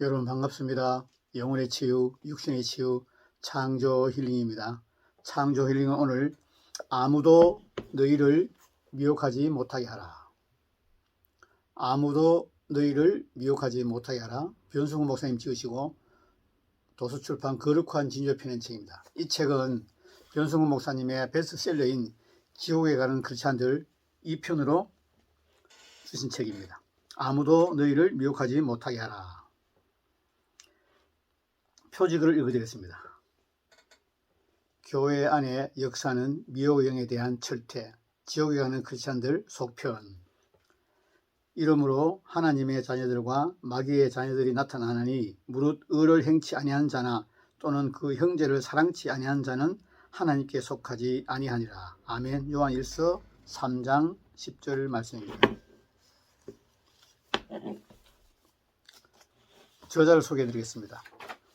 여러분 반갑습니다. 영혼의 치유, 육신의 치유, 창조 힐링입니다. 창조 힐링은 오늘 아무도 너희를 미혹하지 못하게 하라. 아무도 너희를 미혹하지 못하게 하라. 변승훈 목사님 찍으시고 도서출판 거룩한 진주에 펴낸 책입니다. 이 책은 변승훈 목사님의 베스트셀러인 지옥에 가는 크리스찬들 2편으로 쓰신 책입니다. 아무도 너희를 미혹하지 못하게 하라. 표지글을 읽어드리겠습니다. 교회 안의 역사는 미혹영에 대한 철퇴, 지옥에 가는 크리스찬들 속편. 이러므로 하나님의 자녀들과 마귀의 자녀들이 나타나니 무릇 의를 행치 아니한 자나 또는 그 형제를 사랑치 아니한 자는 하나님께 속하지 아니하니라. 아멘. 요한 1서 3장 10절 말씀입니다. 저자를 소개해드리겠습니다.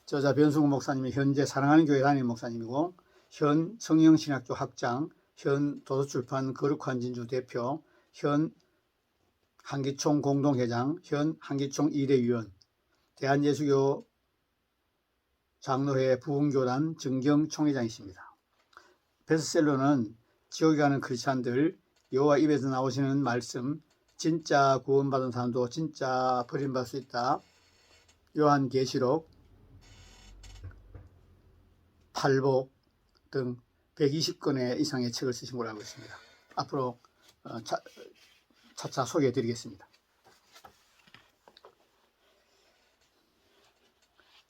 저자 변승훈 목사님이 현재 사랑하는 교회 다니는 목사님이고, 현 성령신학교 학장, 현 도서출판 거룩한 진주 대표, 현 한기총 공동회장, 현 한기총 2대 위원, 대한예수교 장로회 부흥교단 정경총회장이십니다. 베스트셀러는 지옥에 가는 크리스찬들, 여호와 입에서 나오시는 말씀, 진짜 구원받은 사람도 진짜 버림받을 수 있다, 요한계시록, 팔복 등 120권의 이상의 책을 쓰신 걸로 알고 있습니다. 앞으로 차차 소개해 드리겠습니다.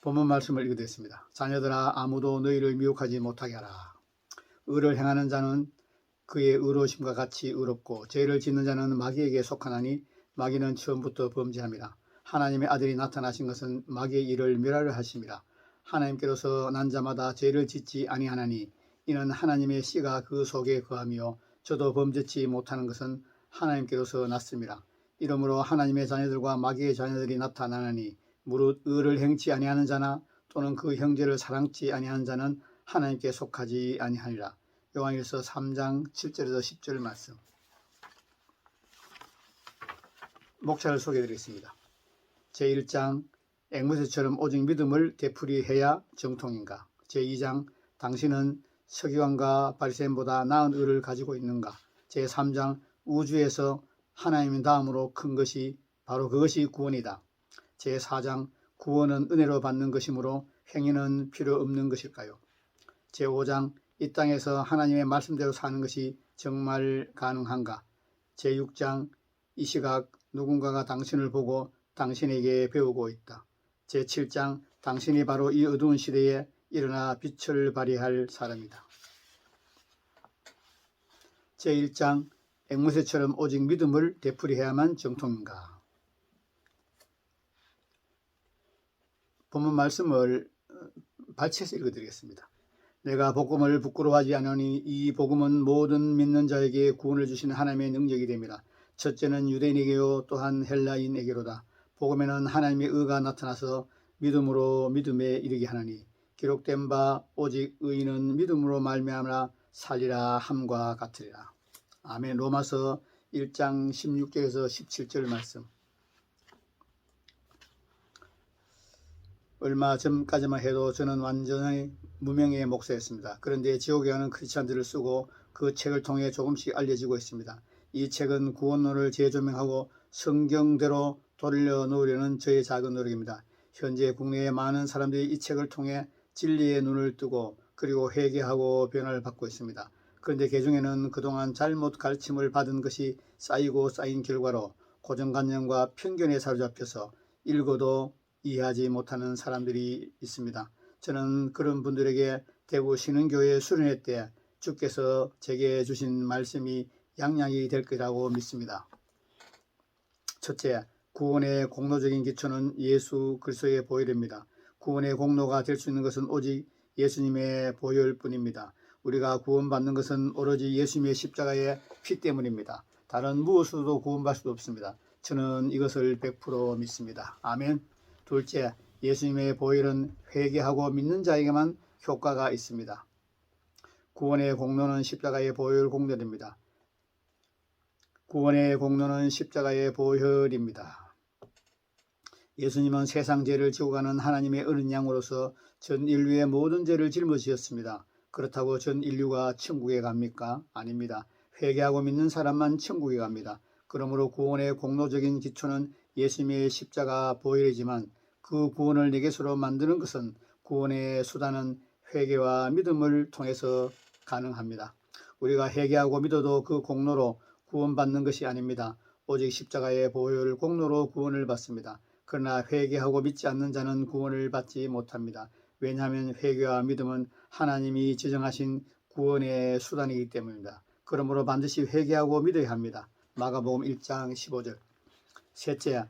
본문 말씀을 읽어드렸습니다. 자녀들아, 아무도 너희를 미혹하지 못하게 하라. 의를 행하는 자는 그의 의로우심과 같이 의롭고 죄를 짓는 자는 마귀에게 속하나니 마귀는 처음부터 범죄함이라. 하나님의 아들이 나타나신 것은 마귀의 일을 멸하려 하심이라. 하나님께로서 난 자마다 죄를 짓지 아니하나니 이는 하나님의 씨가 그 속에 거하며 저도 범죄치 못하는 것은 하나님께로서 났습니다. 이러므로 하나님의 자녀들과 마귀의 자녀들이 나타나나니 무릇 의를 행치 아니하는 자나 또는 그 형제를 사랑치 아니하는 자는 하나님께 속하지 아니하니라. 요한일서 3장 7절에서 10절 말씀. 목차를 소개해드리겠습니다. 제1장 앵무새처럼 오직 믿음을 되풀이해야 정통인가? 제2장 당신은 서기관과 바리새인보다 나은 의를 가지고 있는가? 제3장 우주에서 하나님 다음으로 큰 것이 바로 그것이 구원이다. 제4장 구원은 은혜로 받는 것이므로 행위는 필요 없는 것일까요? 제5장 이 땅에서 하나님의 말씀대로 사는 것이 정말 가능한가? 제6장 이 시각 누군가가 당신을 보고 당신에게 배우고 있다. 제7장 당신이 바로 이 어두운 시대에 일어나 빛을 발휘할 사람이다. 제1장 앵무새처럼 오직 믿음을 되풀이해야만 정통인가? 본문 말씀을 발췌해서 읽어드리겠습니다. 내가 복음을 부끄러워하지 않으니 이 복음은 모든 믿는 자에게 구원을 주시는 하나님의 능력이 됩니다. 첫째는 유대인에게요 또한 헬라인에게로다. 복음에는 하나님의 의가 나타나서 믿음으로 믿음에 이르게 하나니 기록된 바 오직 의인은 믿음으로 말미암아 살리라 함과 같으리라. 아멘. 로마서 1장 16절에서 17절 말씀. 얼마 전까지만 해도 저는 완전히 무명의 목사였습니다. 그런데 지옥에 가는 크리스찬들을 쓰고 그 책을 통해 조금씩 알려지고 있습니다. 이 책은 구원론을 재조명하고 성경대로 돌려놓으려는 저의 작은 노력입니다. 현재 국내에 많은 사람들이 이 책을 통해 진리의 눈을 뜨고 그리고 회개하고 변화를 받고 있습니다. 그런데 그 중에는 그동안 잘못 가르침을 받은 것이 쌓이고 쌓인 결과로 고정관념과 편견에 사로잡혀서 읽어도 이해하지 못하는 사람들이 있습니다. 저는 그런 분들에게 대구 신흥교회 수련회 때 주께서 제게 주신 말씀이 양약이 될 거라고 믿습니다. 첫째, 구원의 공로적인 기초는 예수 그리스도의 보혈입니다. 구원의 공로가 될 수 있는 것은 오직 예수님의 보혈 뿐입니다. 우리가 구원받는 것은 오로지 예수님의 십자가의 피 때문입니다. 다른 무엇으로도 구원받을 수 없습니다. 저는 이것을 100% 믿습니다. 아멘. 둘째, 예수님의 보혈은 회개하고 믿는 자에게만 효과가 있습니다. 구원의 공로는 십자가의 보혈 공로입니다. 구원의 공로는 십자가의 보혈입니다. 예수님은 세상 죄를 지고 가는 하나님의 어린 양으로서 전 인류의 모든 죄를 짊어지셨습니다. 그렇다고 전 인류가 천국에 갑니까? 아닙니다. 회개하고 믿는 사람만 천국에 갑니다. 그러므로 구원의 공로적인 기초는 예수님의 십자가 보혈이지만 그 구원을 내게서로 만드는 것은 구원의 수단은 회개와 믿음을 통해서 가능합니다. 우리가 회개하고 믿어도 그 공로로 구원받는 것이 아닙니다. 오직 십자가의 보혈 공로로 구원을 받습니다. 그러나 회개하고 믿지 않는 자는 구원을 받지 못합니다. 왜냐하면 회개와 믿음은 하나님이 지정하신 구원의 수단이기 때문입니다. 그러므로 반드시 회개하고 믿어야 합니다. 마가복음 1장 15절. 셋째,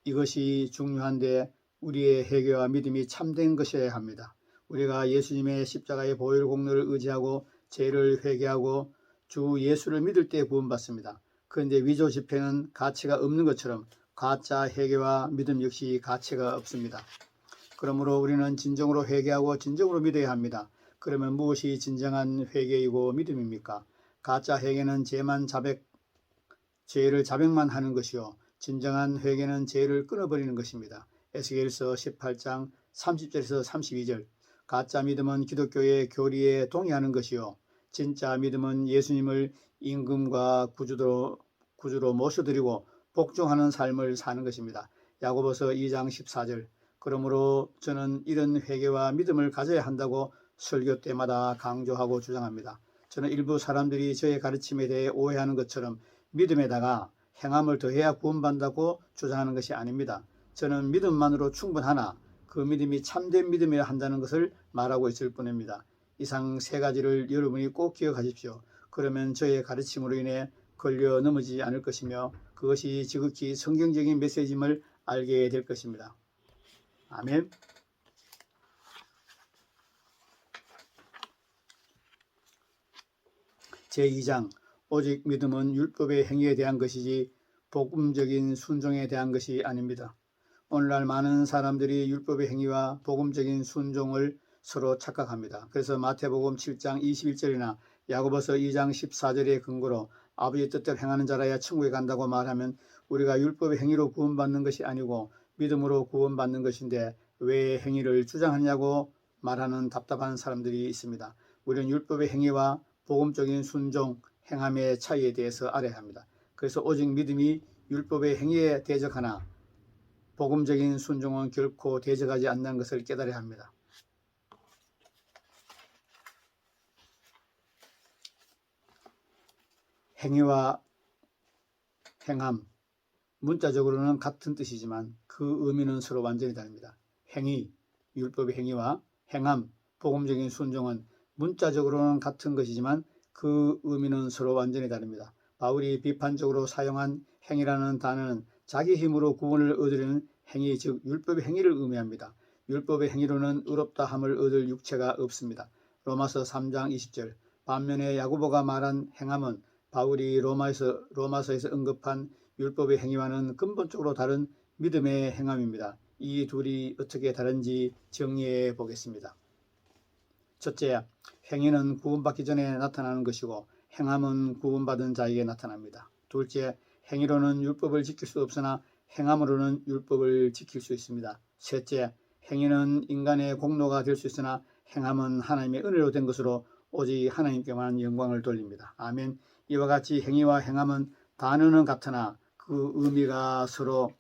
이것이 중요한데 우리의 회개와 믿음이 참된 것이어야 합니다. 우리가 예수님의 십자가의 보혈 공로를 의지하고 죄를 회개하고 주 예수를 믿을 때 구원받습니다. 그런데 위조 집회는 가치가 없는 것처럼 가짜 회개와 믿음 역시 가치가 없습니다. 그러므로 우리는 진정으로 회개하고 진정으로 믿어야 합니다. 그러면 무엇이 진정한 회개이고 믿음입니까? 가짜 회개는 죄를 자백만 하는 것이요, 진정한 회개는 죄를 끊어버리는 것입니다. 에스겔서 18장 30절에서 32절. 가짜 믿음은 기독교의 교리에 동의하는 것이요, 진짜 믿음은 예수님을 임금과 구주로 모셔드리고 복종하는 삶을 사는 것입니다. 야고보서 2장 14절. 그러므로 저는 이런 회개와 믿음을 가져야 한다고 설교 때마다 강조하고 주장합니다. 저는 일부 사람들이 저의 가르침에 대해 오해하는 것처럼 믿음에다가 행함을 더해야 구원받는다고 주장하는 것이 아닙니다. 저는 믿음만으로 충분하나 그 믿음이 참된 믿음이라 한다는 것을 말하고 있을 뿐입니다. 이상 세 가지를 여러분이 꼭 기억하십시오. 그러면 저의 가르침으로 인해 걸려 넘어지지 않을 것이며 그것이 지극히 성경적인 메시지임을 알게 될 것입니다. 아멘. 제2장. 오직 믿음은 율법의 행위에 대한 것이지 복음적인 순종에 대한 것이 아닙니다. 오늘날 많은 사람들이 율법의 행위와 복음적인 순종을 서로 착각합니다. 그래서 마태복음 7장 21절이나 야고보서 2장 14절의 근거로 아버지의 뜻대로 행하는 자라야 천국에 간다고 말하면 우리가 율법의 행위로 구원받는 것이 아니고 믿음으로 구원받는 것인데 왜 행위를 주장하냐고 말하는 답답한 사람들이 있습니다. 우리는 율법의 행위와 복음적인 순종, 행함의 차이에 대해서 알아야 합니다. 그래서 오직 믿음이 율법의 행위에 대적하나 복음적인 순종은 결코 대적하지 않는 것을 깨달아야 합니다. 행위와 행함, 문자적으로는 같은 뜻이지만 그 의미는 서로 완전히 다릅니다. 행위, 율법의 행위와 행함, 복음적인 순종은 문자적으로는 같은 것이지만 그 의미는 서로 완전히 다릅니다. 바울이 비판적으로 사용한 행위라는 단어는 자기 힘으로 구원을 얻으려는 행위, 즉 율법의 행위를 의미합니다. 율법의 행위로는 의롭다 함을 얻을 육체가 없습니다. 로마서 3장 20절. 반면에 야고보가 말한 행함은 바울이 로마서에서 언급한 율법의 행위와는 근본적으로 다른 믿음의 행함입니다. 이 둘이 어떻게 다른지 정리해 보겠습니다. 첫째, 행위는 구원받기 전에 나타나는 것이고 행함은 구원받은 자에게 나타납니다. 둘째, 행위로는 율법을 지킬 수 없으나 행함으로는 율법을 지킬 수 있습니다. 셋째, 행위는 인간의 공로가 될 수 있으나 행함은 하나님의 은혜로 된 것으로 오직 하나님께만 영광을 돌립니다. 아멘. 이와 같이 행위와 행함은 단어는 같으나 그 의미가 서로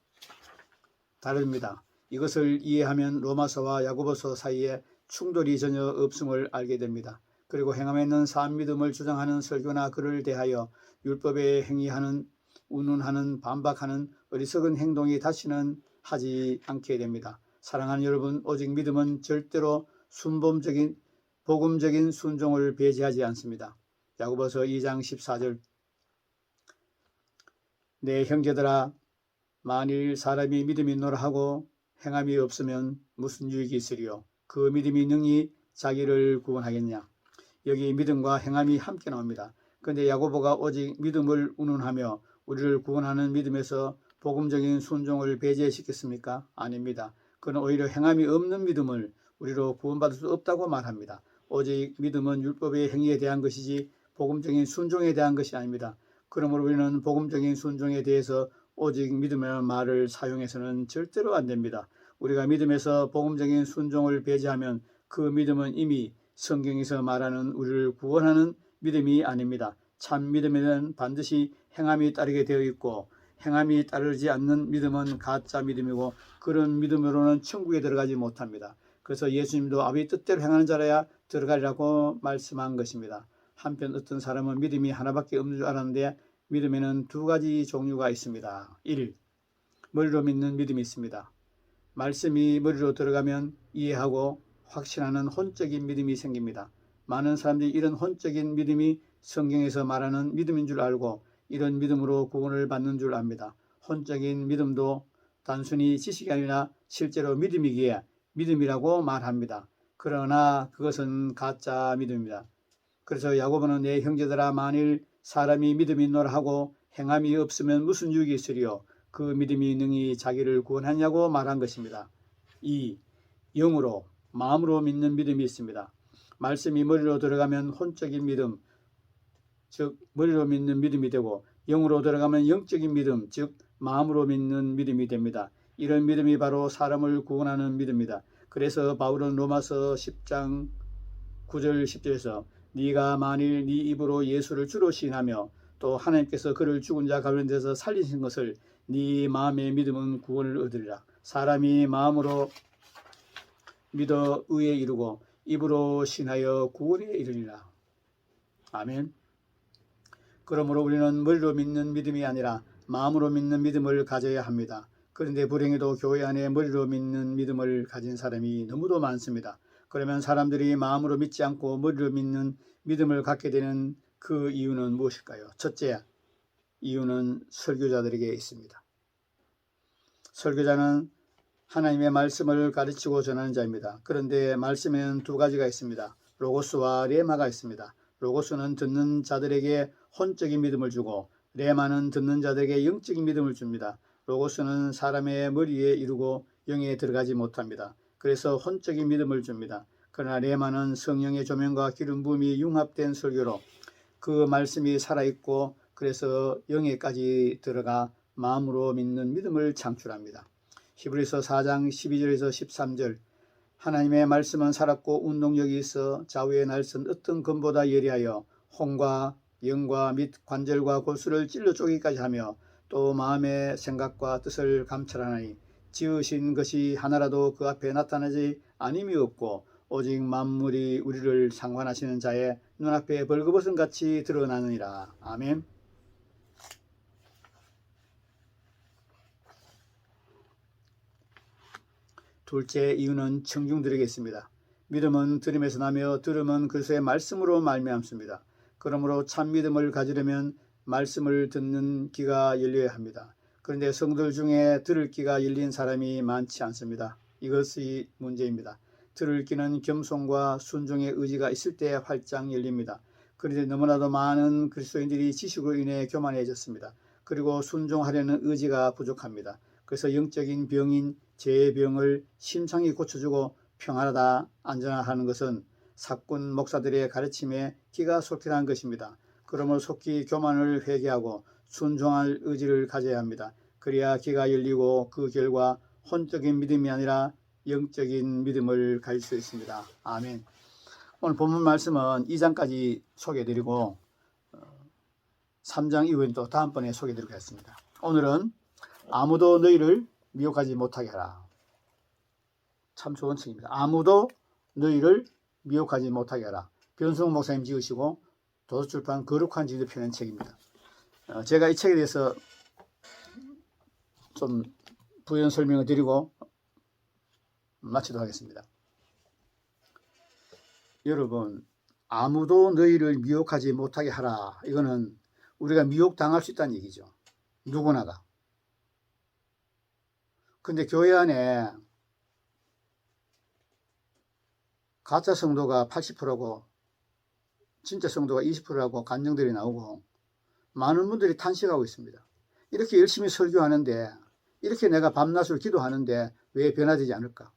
다릅니다. 이것을 이해하면 로마서와 야고보서 사이에 충돌이 전혀 없음을 알게 됩니다. 그리고 행함에 있는 산 믿음을 주장하는 설교나 글을 대하여 율법에 행위하는, 운운하는, 반박하는 어리석은 행동이 다시는 하지 않게 됩니다. 사랑하는 여러분, 오직 믿음은 절대로 순범적인 복음적인 순종을 배제하지 않습니다. 야고보서 2장 14절. 내 형제들아, 만일 사람이 믿음이 있노라 하고 행함이 없으면 무슨 유익이 있으리요? 그 믿음이 능히 자기를 구원하겠냐? 여기 믿음과 행함이 함께 나옵니다. 그런데 야고보가 오직 믿음을 운운하며 우리를 구원하는 믿음에서 복음적인 순종을 배제시켰습니까? 아닙니다. 그는 오히려 행함이 없는 믿음을 우리로 구원받을 수 없다고 말합니다. 오직 믿음은 율법의 행위에 대한 것이지 복음적인 순종에 대한 것이 아닙니다. 그러므로 우리는 복음적인 순종에 대해서 오직 믿음의 말을 사용해서는 절대로 안 됩니다. 우리가 믿음에서 복음적인 순종을 배제하면 그 믿음은 이미 성경에서 말하는 우리를 구원하는 믿음이 아닙니다. 참 믿음에는 반드시 행함이 따르게 되어 있고 행함이 따르지 않는 믿음은 가짜 믿음이고 그런 믿음으로는 천국에 들어가지 못합니다. 그래서 예수님도 아버지 뜻대로 행하는 자라야 들어가리라고 말씀한 것입니다. 한편 어떤 사람은 믿음이 하나밖에 없는 줄 알았는데 믿음에는 두 가지 종류가 있습니다. 1. 머리로 믿는 믿음이 있습니다. 말씀이 머리로 들어가면 이해하고 확신하는 혼적인 믿음이 생깁니다. 많은 사람들이 이런 혼적인 믿음이 성경에서 말하는 믿음인 줄 알고 이런 믿음으로 구원을 받는 줄 압니다. 혼적인 믿음도 단순히 지식이 아니라 실제로 믿음이기에 믿음이라고 말합니다. 그러나 그것은 가짜 믿음입니다. 그래서 야고보는 내 형제들아 만일 사람이 믿음이 있노라 하고 행함이 없으면 무슨 유익이 있으리요 그 믿음이 능히 자기를 구원하냐고 말한 것입니다. 2. 영으로 마음으로 믿는 믿음이 있습니다. 말씀이 머리로 들어가면 혼적인 믿음 즉 머리로 믿는 믿음이 되고 영으로 들어가면 영적인 믿음 즉 마음으로 믿는 믿음이 됩니다. 이런 믿음이 바로 사람을 구원하는 믿음입니다. 그래서 바울은 로마서 10장 9절 10절에서 네가 만일 네 입으로 예수를 주로 시인하며 또 하나님께서 그를 죽은 자 가운데서 살리신 것을 네 마음의 믿음은 구원을 얻으리라. 사람이 마음으로 믿어 의에 이르고 입으로 신하여 구원에 이르리라. 아멘. 그러므로 우리는 머리로 믿는 믿음이 아니라 마음으로 믿는 믿음을 가져야 합니다. 그런데 불행히도 교회 안에 머리로 믿는 믿음을 가진 사람이 너무도 많습니다. 그러면 사람들이 마음으로 믿지 않고 머리로 믿는 믿음을 갖게 되는 그 이유는 무엇일까요? 첫째, 이유는 설교자들에게 있습니다. 설교자는 하나님의 말씀을 가르치고 전하는 자입니다. 그런데 말씀에는 두 가지가 있습니다. 로고스와 레마가 있습니다. 로고스는 듣는 자들에게 혼적인 믿음을 주고 레마는 듣는 자들에게 영적인 믿음을 줍니다. 로고스는 사람의 머리에 이르고 영에 들어가지 못합니다. 그래서 혼적인 믿음을 줍니다. 그러나 레마는 성령의 조명과 기름 부음이 융합된 설교로 그 말씀이 살아있고 그래서 영에까지 들어가 마음으로 믿는 믿음을 창출합니다. 히브리서 4장 12절에서 13절 하나님의 말씀은 살았고 운동력이 있어 좌우의 날선 어떤 검보다 예리하여 혼과 영과 및 관절과 골수를 찔러 쪼개기까지 하며 또 마음의 생각과 뜻을 감찰하나니 지으신 것이 하나라도 그 앞에 나타나지 아님이 없고 오직 만물이 우리를 상관하시는 자의 눈앞에 벌거벗은 같이 드러나느니라. 아멘. 둘째 이유는 청중 드리겠습니다. 믿음은 들음에서 나며 들음은 그리스도의 말씀으로 말미암습니다. 그러므로 참 믿음을 가지려면 말씀을 듣는 귀가 열려야 합니다. 그런데 성도들 중에 들을 귀가 열린 사람이 많지 않습니다. 이것이 문제입니다. 들을 귀는 겸손과 순종의 의지가 있을 때 활짝 열립니다. 그런데 너무나도 많은 그리스도인들이 지식으로 인해 교만해졌습니다. 그리고 순종하려는 의지가 부족합니다. 그래서 영적인 병인 죄의 병을 심상히 고쳐주고 평안하다 안전하다는 것은 사꾼 목사들의 가르침에 귀가 솔깃한 것입니다. 그러므로 속히 교만을 회개하고 순종할 의지를 가져야 합니다. 그래야 귀가 열리고 그 결과 혼적인 믿음이 아니라 영적인 믿음을 가질 수 있습니다. 아멘. 오늘 본문 말씀은 2장까지 소개해드리고 3장 이후에는 또 다음번에 소개해드리겠습니다. 오늘은 아무도 너희를 미혹하지 못하게 하라. 참 좋은 책입니다. 아무도 너희를 미혹하지 못하게 하라. 변승 목사님 지으시고 도서출판 거룩한 지도 펴낸 책입니다. 제가 이 책에 대해서 좀 부연 설명을 드리고 마치도록 하겠습니다. 여러분, 아무도 너희를 미혹하지 못하게 하라. 이거는 우리가 미혹당할 수 있다는 얘기죠. 누구나가. 근데 교회 안에 가짜 성도가 80%고 진짜 성도가 20%라고 간증들이 나오고 많은 분들이 탄식하고 있습니다. 이렇게 열심히 설교하는데 이렇게 내가 밤낮으로 기도하는데 왜 변화되지 않을까?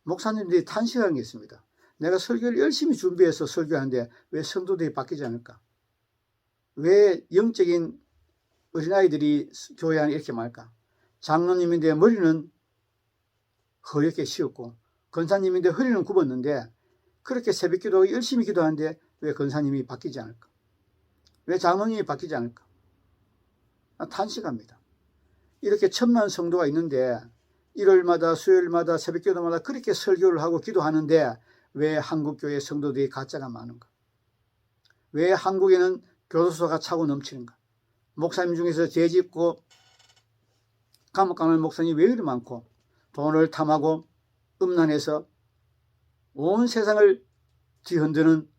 목사님들이 탄식하는 게 있습니다. 내가 설교를 열심히 준비해서 설교하는데 왜 성도들이 바뀌지 않을까? 왜 영적인 어린아이들이 교회 안에 이렇게 말할까? 장로님인데 머리는 허옇게 씌었고 권사님인데 허리는 굽었는데 그렇게 새벽기도 열심히 기도하는데 왜 권사님이 바뀌지 않을까? 왜 장로님이 바뀌지 않을까? 탄식합니다. 이렇게 1000만 성도가 있는데 일요일마다 수요일마다 새벽기도마다 그렇게 설교를 하고 기도하는데 왜 한국교회 성도들이 가짜가 많은가? 왜 한국에는 교도소가 차고 넘치는가? 목사님 중에서 죄짓고 감옥 가는 목사님이 왜 이리 많고 돈을 탐하고 음란해서 온 세상을 뒤흔드는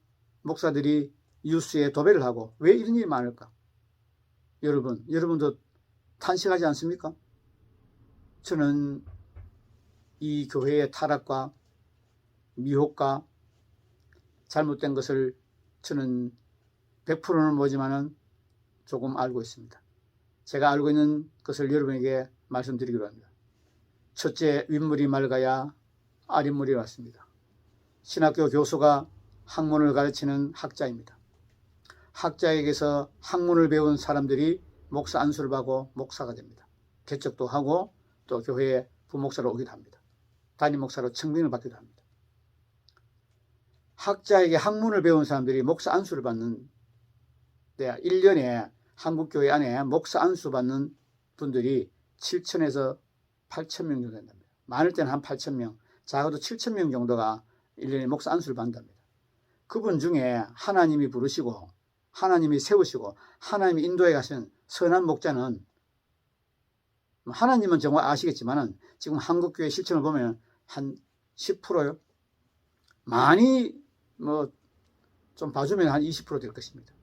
목사들이 뉴스에 도배를 하고 왜 이런 일이 많을까? 여러분도 탄식하지 않습니까? 저는 이 교회의 타락과 미혹과 잘못된 것을 저는 100%는 뭐지만은 조금 알고 있습니다. 제가 알고 있는 것을 여러분에게 말씀드리기로 합니다. 첫째, 윗물이 맑아야 아랫물이 왔습니다. 신학교 교수가 학문을 가르치는 학자입니다. 학자에게서 학문을 배운 사람들이 목사 안수를 받고 목사가 됩니다. 개척도 하고 또 교회에 부목사로 오기도 합니다. 담임 목사로 청빙을 받기도 합니다. 학자에게 학문을 배운 사람들이 목사 안수를 받는 1년에 한국교회 안에 목사 안수 받는 분들이 7,000에서 8,000명 정도 된답니다. 많을 때는 한 8,000명, 작아도 7,000명 정도가 1년에 목사 안수를 받는답니다. 그분 중에 하나님이 부르시고 하나님이 세우시고 하나님이 인도해 가신 선한 목자는 하나님은 정말 아시겠지만 지금 한국교회 실천을 보면 한 10%요. 많이 좀 봐주면 한 20% 될 것입니다.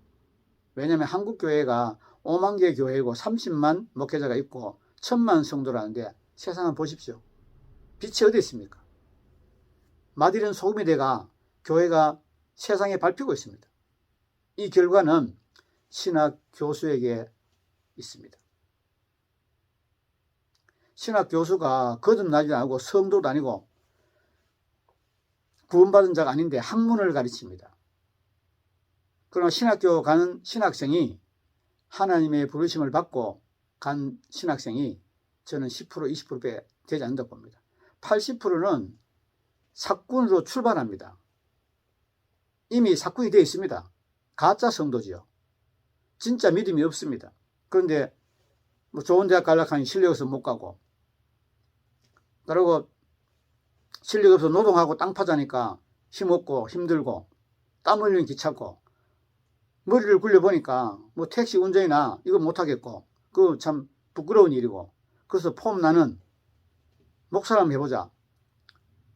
왜냐하면 한국교회가 5만 개 교회고 30만 목회자가 있고 1000만 성도라는데 세상은 보십시오. 빛이 어디 있습니까? 마디는 소금이 돼가 교회가 세상에 밟히고 있습니다. 이 결과는 신학 교수에게 있습니다. 신학 교수가 거듭나지도 않고 성도도 아니고 구원받은 자가 아닌데 학문을 가르칩니다. 그러나 신학교 가는 신학생이 하나님의 부르심을 받고 간 신학생이 저는 10% 20%배 되지 않는다고 봅니다. 80%는 사꾼으로 출발합니다. 이미 사꾼이 되어 있습니다. 가짜 성도지요. 진짜 믿음이 없습니다. 그런데 좋은 대학 가려고 하니 실력 없어서 못 가고, 그리고 실력 없어서 노동하고 땅 파자니까 힘없고 힘들고 땀 흘리는 귀찮고 머리를 굴려보니까 택시 운전이나 이거 못하겠고 그거 참 부끄러운 일이고, 그래서 폼 나는 목사를 한번 해보자.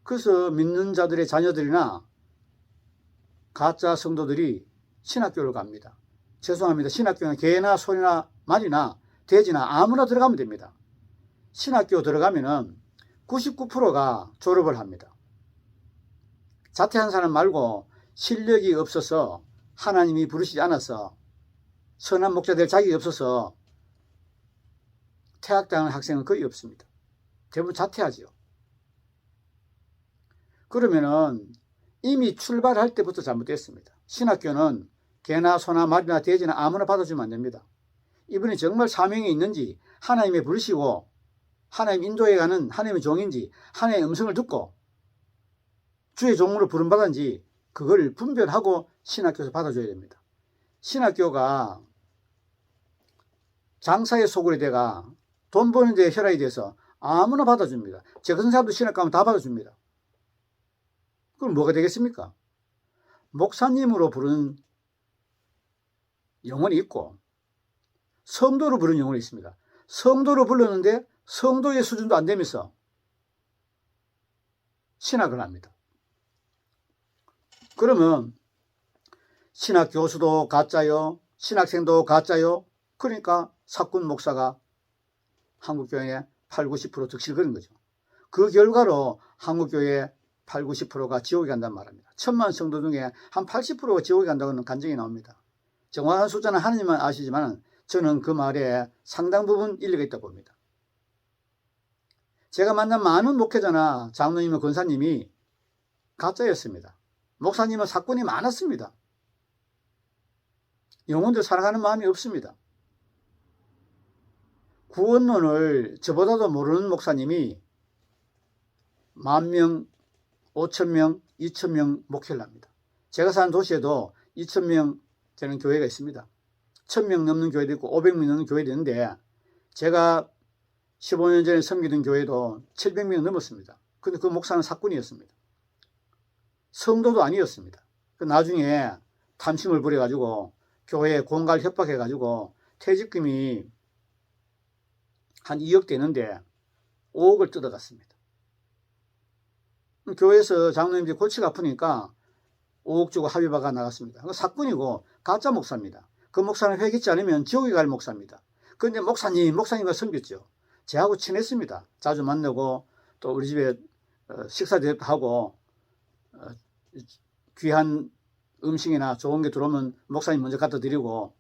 그래서 믿는 자들의 자녀들이나 가짜 성도들이 신학교를 갑니다. 죄송합니다. 신학교는 개나 소나 말이나 돼지나 아무나 들어가면 됩니다. 신학교 들어가면은 99%가 졸업을 합니다. 자퇴한 사람 말고 실력이 없어서 하나님이 부르시지 않아서 선한 목자 될 자격이 없어서 퇴학당하는 학생은 거의 없습니다. 대부분 자퇴하지요. 그러면은 이미 출발할 때부터 잘못됐습니다. 신학교는 개나 소나 말이나 돼지나 아무나 받아주면 안 됩니다. 이분이 정말 사명이 있는지, 하나님이 부르시고 하나님 인도에 가는 하나님의 종인지, 하나님의 음성을 듣고 주의 종으로 부름받았는지 그걸 분별하고 신학교에서 받아줘야 됩니다. 신학교가 장사의 소굴이 돼가 돈 버는 데 혈안이 돼서 아무나 받아줍니다. 제 같은 사람도 신학 가면 다 받아줍니다. 그럼 뭐가 되겠습니까? 목사님으로 부르는 영혼이 있고 성도로 부르는 영혼이 있습니다. 성도로 불렀는데 성도의 수준도 안 되면서 신학을 합니다. 그러면 신학 교수도 가짜요, 신학생도 가짜요. 그러니까 사꾼 목사가 한국교회에 8, 90% 득실거린 거죠. 그 결과로 한국교회 8, 90%가 지옥에 간단 말입니다. 1000만 성도 중에 한 80%가 지옥에 간다고는 간증이 나옵니다. 정확한 숫자는 하나님만 아시지만 저는 그 말에 상당 부분 일리가 있다고 봅니다. 제가 만난 많은 목회자나 장로님과 권사님이 가짜였습니다. 목사님은 사건이 많았습니다. 영혼들 사랑하는 마음이 없습니다. 구원론을 저보다도 모르는 목사님이 10,000명, 5,000명, 2,000명 목회를 합니다. 제가 사는 도시에도 2,000명 되는 교회가 있습니다. 1,000명 넘는 교회도 있고 500명 넘는 교회도 있는데 제가 15년 전에 섬기던 교회도 700명 넘었습니다. 근데 그 목사는 사꾼이었습니다. 성도도 아니었습니다. 나중에 탐심을 부려가지고 교회에 공갈 협박해가지고 퇴직금이 한 2억 되는데 5억을 뜯어갔습니다. 교회에서 장로님들이 골치가 아프니까 5억 주고 합의바가 나갔습니다. 그 사꾼이고 가짜 목사입니다. 그 목사는 회개치 않으면 지옥에 갈 목사입니다. 그런데 목사님과 섬겼죠. 제하고 친했습니다. 자주 만나고 또 우리 집에 식사도 하고 귀한 음식이나 좋은 게 들어오면 목사님 먼저 갖다 드리고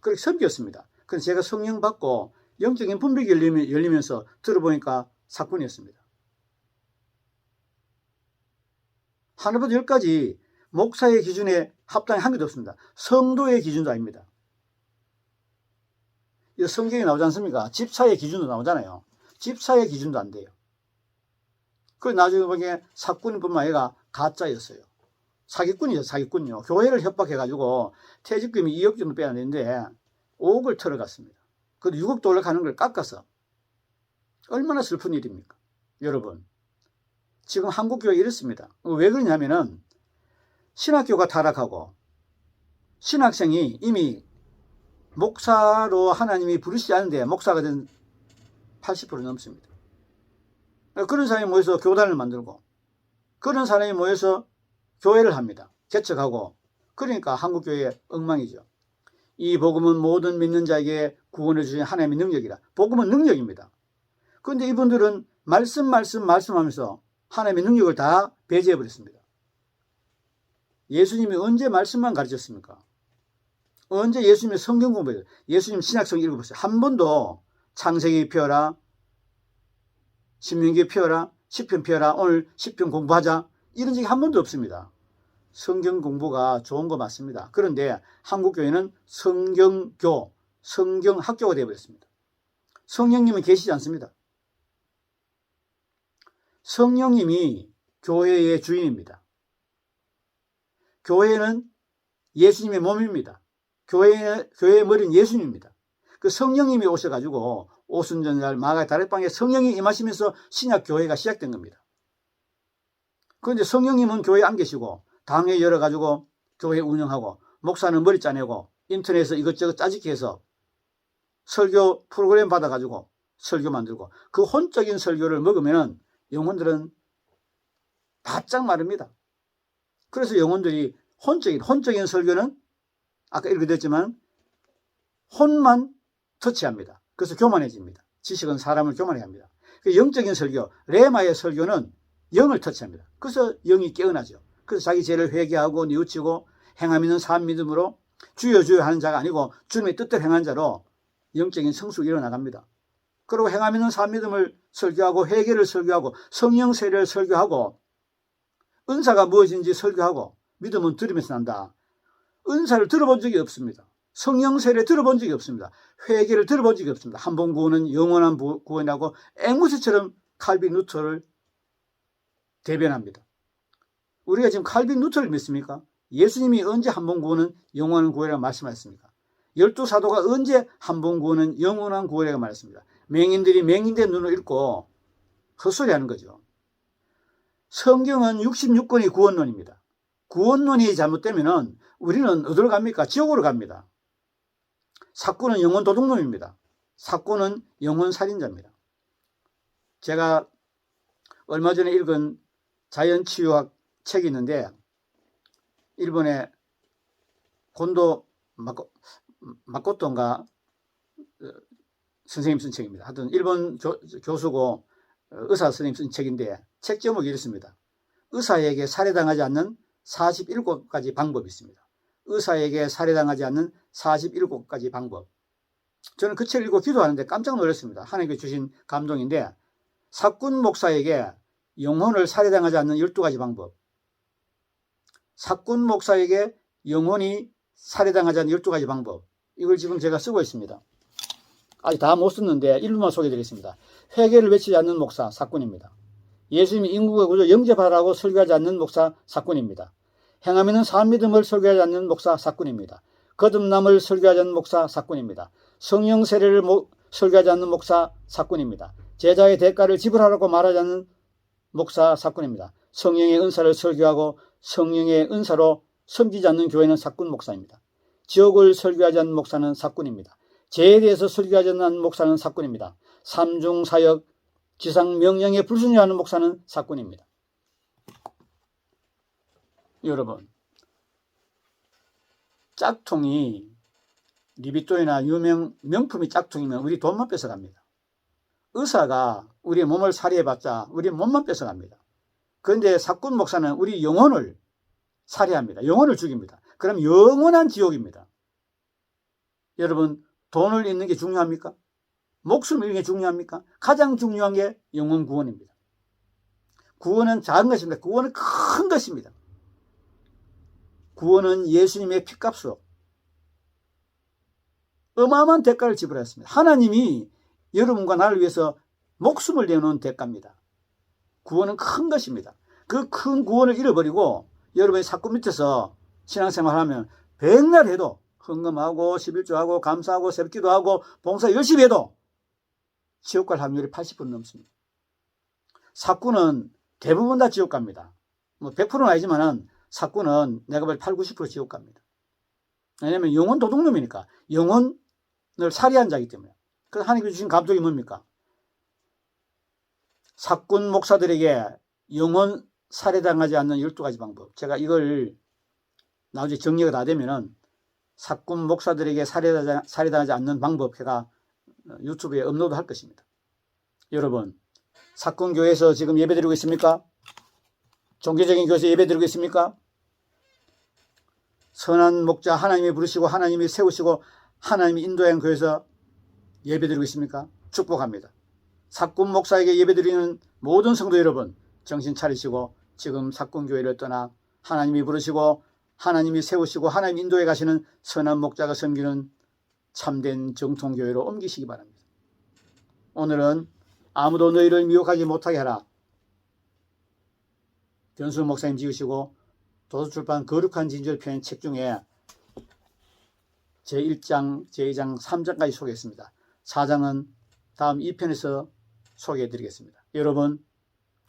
그렇게 섬겼습니다. 그래서 제가 성령 받고 영적인 분별이 열리면서 들어보니까 사꾼이었습니다. 하나부터 10까지 목사의 기준에 합당이 한 개도 없습니다. 성도의 기준도 아닙니다. 이 성경에 나오지 않습니까? 집사의 기준도 나오잖아요. 집사의 기준도 안 돼요. 그리고 나중에 보기에 사꾼뿐만 아니라 가짜였어요. 사기꾼이죠, 사기꾼요. 교회를 협박해가지고 퇴직금이 2억 정도 빼앗는데 5억을 털어갔습니다. 그래도 6억 돌려가는 걸 깎아서. 얼마나 슬픈 일입니까? 여러분. 지금 한국교회 이렇습니다. 왜 그러냐면은 신학교가 타락하고 신학생이 이미 목사로 하나님이 부르시지 않은데 목사가 된 80% 넘습니다. 그런 사람이 모여서 교단을 만들고 그런 사람이 모여서 교회를 합니다. 개척하고. 그러니까 한국교회 엉망이죠. 이 복음은 모든 믿는 자에게 구원을 주신 하나님의 능력이라. 복음은 능력입니다. 그런데 이분들은 말씀하면서 하나님의 능력을 다 배제해버렸습니다. 예수님이 언제 말씀만 가르쳤습니까? 언제 예수님의 성경 공부해요? 예수님 신약성 읽어보세요. 한 번도 창세기 펴라, 신명기 펴라, 시편 펴라, 오늘 시편 공부하자 이런 적이 한 번도 없습니다. 성경 공부가 좋은 거 맞습니다. 그런데 한국교회는 성경교, 성경학교가 되어버렸습니다. 성령님은 계시지 않습니다. 성령님이 교회의 주인입니다. 교회는 예수님의 몸입니다. 교회의 머리는 예수님입니다. 그 성령님이 오셔가지고 오순절날 마가의 다락방에 성령이 임하시면서 신약교회가 시작된 겁니다. 그런데 성령님은 교회에 안 계시고 당회 열어가지고 교회 운영하고 목사는 머리 짜내고 인터넷에서 이것저것 짜집기 해서 설교 프로그램 받아가지고 설교 만들고 그 혼적인 설교를 먹으면 영혼들은 바짝 마릅니다. 그래서 영혼들이 혼적인 설교는 아까 읽어드렸지만 혼만 터치합니다. 그래서 교만해집니다. 지식은 사람을 교만하게 합니다. 영적인 설교, 레마의 설교는 영을 터치합니다. 그래서 영이 깨어나죠. 그래서 자기 죄를 회개하고 뉘우치고 행함 있는 사람 믿음으로 주여 주여 하는 자가 아니고 주님의 뜻대로 행한 자로 영적인 성숙이 일어나갑니다. 그리고 행함 있는 사람 믿음을 설교하고 회개를 설교하고 성령 세례를 설교하고 은사가 무엇인지 설교하고 믿음은 들으면서 난다. 은사를 들어본 적이 없습니다. 성령 세례 들어본 적이 없습니다. 회개를 들어본 적이 없습니다. 한 번 구원은 영원한 구원이라고 앵무새처럼 칼빈 루터를 대변합니다. 우리가 지금 칼빈 루터를 믿습니까? 예수님이 언제 한 번 구원은 영원한 구원이라고 말씀하셨습니까? 12사도가 언제 한 번 구원은 영원한 구원이라고 말했습니다. 맹인들이 맹인된 눈을 읽고 헛소리하는 거죠. 성경은 66권이 구원론입니다. 구원론이 잘못되면 우리는 어디로 갑니까? 지옥으로 갑니다. 사꾼은 영혼 도둑놈입니다. 사꾼은 영혼 살인자입니다. 제가 얼마 전에 읽은 자연치유학 책이 있는데 일본의 곤도 마코토인가 선생님 쓴 책입니다. 하여튼 일본 교수고 의사 선생님 쓴 책인데 책 제목이 이렇습니다. 의사에게 살해당하지 않는 47가지 방법이 있습니다. 의사에게 살해당하지 않는 47가지 방법. 저는 그 책을 읽고 기도하는데 깜짝 놀랐습니다. 하나님께 주신 감동인데 사꾼 목사에게 영혼을 살해당하지 않는 12가지 방법. 사꾼 목사에게 영혼이 살해당하지 않는 12가지 방법. 이걸 지금 제가 쓰고 있습니다. 아직 다 못 썼는데 일부만 소개해드리겠습니다. 회개를 외치지 않는 목사 사건입니다. 예수님이 인국의 구조 영접하라고 설교하지 않는 목사 사건입니다. 행함에는 산 믿음을 설교하지 않는 목사 사건입니다. 거듭남을 설교하지 않는 목사 사건입니다. 성령 세례를 설교하지 않는 목사 사건입니다. 제자의 대가를 지불하라고 말하지 않는 목사 사건입니다. 성령의 은사를 설교하고 성령의 은사로 섬기지 않는 교회는 사건 목사입니다. 지옥을 설교하지 않는 목사는 사건입니다. 죄에 대해서 설교하지 않는 목사는 사건입니다. 삼중사역 지상 명령에 불순종하는 목사는 사건입니다. 여러분, 짝퉁이 리비또이나 유명 명품이 짝퉁이면 우리 돈만 뺏어갑니다. 의사가 우리 몸을 살해해봤자 우리 몸만 뺏어갑니다. 그런데 사꾼 목사는 우리 영혼을 살해합니다. 영혼을 죽입니다. 그럼 영원한 지옥입니다. 여러분, 돈을 잃는 게 중요합니까? 목숨을 잃는 게 중요합니까? 가장 중요한 게 영혼 구원입니다. 구원은 작은 것입니다. 구원은 큰 것입니다. 구원은 예수님의 피값으로 어마어마한 대가를 지불했습니다. 하나님이 여러분과 나를 위해서 목숨을 내놓은 대가입니다. 구원은 큰 것입니다. 그 큰 구원을 잃어버리고 여러분이 사건 밑에서 신앙생활하면 백날 해도 헌금하고 11조하고 감사하고 새벽기도하고 봉사 열심히 해도 지옥 갈 확률이 80% 넘습니다. 사꾼은 대부분 다 지옥 갑니다. 뭐 100%는 아니지만은 사꾼은 내가 볼 80, 90% 지옥 갑니다. 왜냐하면 영혼 도둑놈이니까 영혼을 살해한 자이기 때문에. 그래서 하나님께서 주신 감독이 뭡니까? 사꾼 목사들에게 영혼 살해당하지 않는 12가지 방법. 제가 이걸 나중에 정리가 다 되면은 사꾼 목사들에게 살해당하지 않는 방법 제가 유튜브에 업로드 할 것입니다. 여러분, 사꾼 교회에서 지금 예배드리고 있습니까? 종교적인 교회에서 예배드리고 있습니까? 선한 목자 하나님이 부르시고 하나님이 세우시고 하나님이 인도한 교회에서 예배드리고 있습니까? 축복합니다. 사꾼 목사에게 예배드리는 모든 성도 여러분, 정신 차리시고 지금 사꾼 교회를 떠나 하나님이 부르시고 하나님이 세우시고 하나님 인도에 가시는 선한 목자가 섬기는 참된 정통교회로 옮기시기 바랍니다. 오늘은 아무도 너희를 미혹하지 못하게 하라. 변수 목사님 지으시고 도서출판 거룩한 진주를 펴낸 책 중에 제1장, 제2장, 3장까지 소개했습니다. 4장은 다음 2편에서 소개해드리겠습니다. 여러분,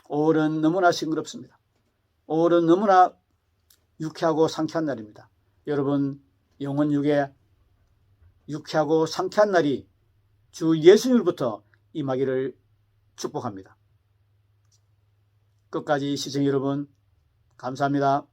5월은 너무나 싱그럽습니다. 5월은 너무나 유쾌하고 상쾌한 날입니다. 여러분, 영혼 육에 유쾌하고 상쾌한 날이 주 예수님으로부터 임하기를 축복합니다. 끝까지 시청 여러분 감사합니다.